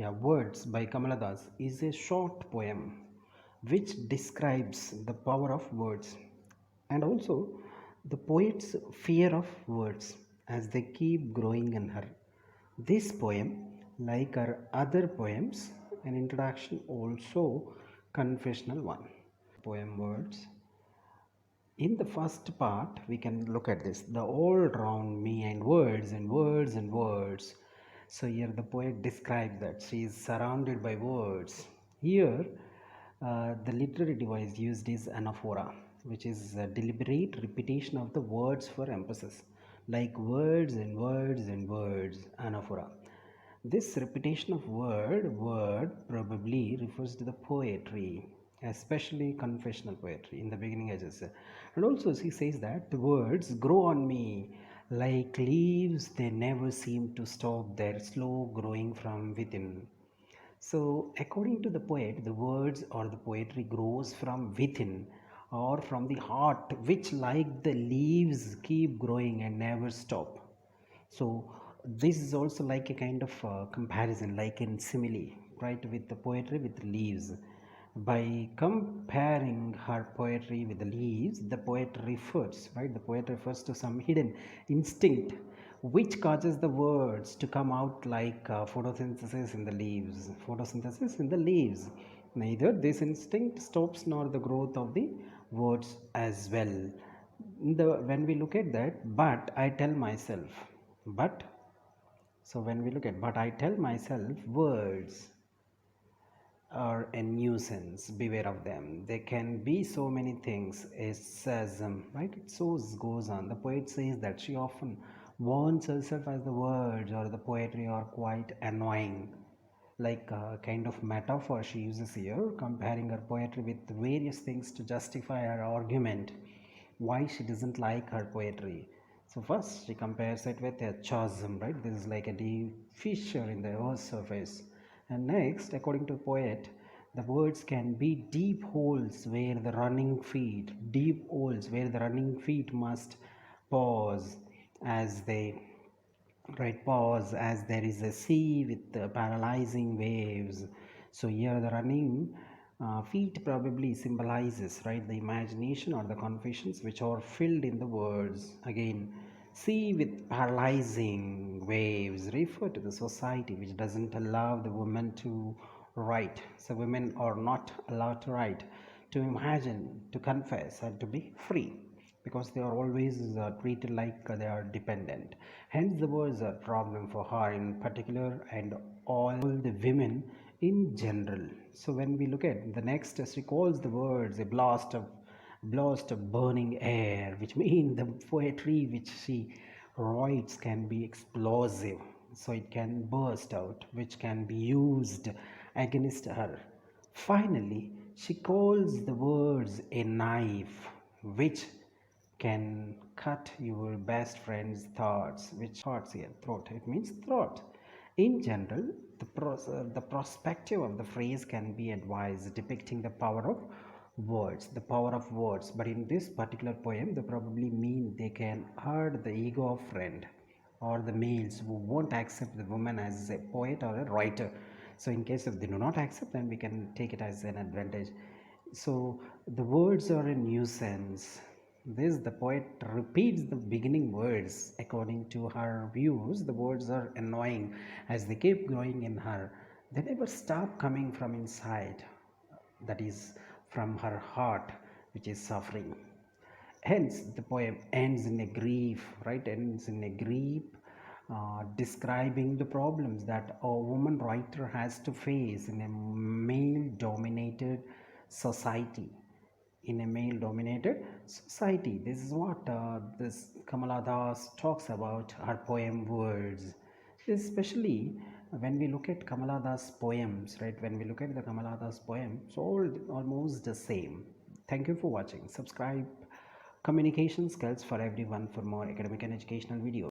Yeah, Words by Kamala is a short poem which describes the power of words and also the poet's fear of words as they keep growing in her. This poem, like her other poems, an introduction also confessional one. Poem words. In the first part, we can look at this the all round me and words and words and words. So, here the poet describes that she is surrounded by words. Here, the literary device used is anaphora, which is a deliberate repetition of the words for emphasis, like words and words and words, anaphora. This repetition of word probably refers to the poetry, especially confessional poetry. In the beginning, I just said, and also she says that the words grow on me like leaves; they never seem to stop their slow growing from within. So, according to the poet, the words or the poetry grows from within or from the heart, which, like the leaves, keep growing and never stop. So this is also like a kind of comparison, like in simile, right, with the poetry with leaves. By comparing her poetry with the leaves, the poet refers, right, the poet refers to some hidden instinct which causes the words to come out like photosynthesis in the leaves. Photosynthesis in the leaves. Neither this instinct stops nor the growth of the words as well. When we look at that, but I tell myself, but so when we look at but I tell myself words are a nuisance, beware of them. There can be so many things. It says, right? It so goes on. The poet says that she often warns herself as the words or the poetry are quite annoying. Like a kind of metaphor she uses here, comparing her poetry with various things to justify her argument why she doesn't like her poetry. So first she compares it with a chasm, right? This is like a deep fissure in the earth's surface. And next, according to the poet, the words can be deep holes where the running feet, deep holes where the running feet must pause as they right pause as there is a sea with paralyzing waves. So here the running feet probably symbolizes, right, the imagination or the confessions which are filled in the words. Again, sea with paralyzing waves refer to the society which doesn't allow the women to write. So women are not allowed to write, to imagine, to confess, and to be free, because they are always treated like they are dependent. Hence, the words are a problem for her in particular and all the women in general. So, when we look at the next, she calls the words a blast of burning air, which means the poetry which she writes can be explosive, so it can burst out, which can be used against her. Finally, she calls the words a knife, which can cut your best friend's thoughts, which thoughts here, throat, it means throat. In general, the perspective of the phrase can be advised, depicting the power of the power of words. But in this particular poem, they probably mean they can hurt the ego of friend or the males who won't accept the woman as a poet or a writer. So in case if they do not accept, then we can take it as an advantage. So the words are a nuisance. This the poet repeats the beginning words according to her views. The words are annoying as they keep growing in her. They never stop coming from inside, that is, from her heart, which is suffering. Hence, the poem ends in a grief, right? Ends in a grief, describing the problems that a woman writer has to face in a male dominated society. In a male dominated society. This is what this Kamala Das talks about her poem words. Especially when we look at Kamala Das poems, right? When we look at the Kamala Das poem, it's all almost the same. Thank you for watching. Subscribe Communication Skills for Everyone for more academic and educational videos.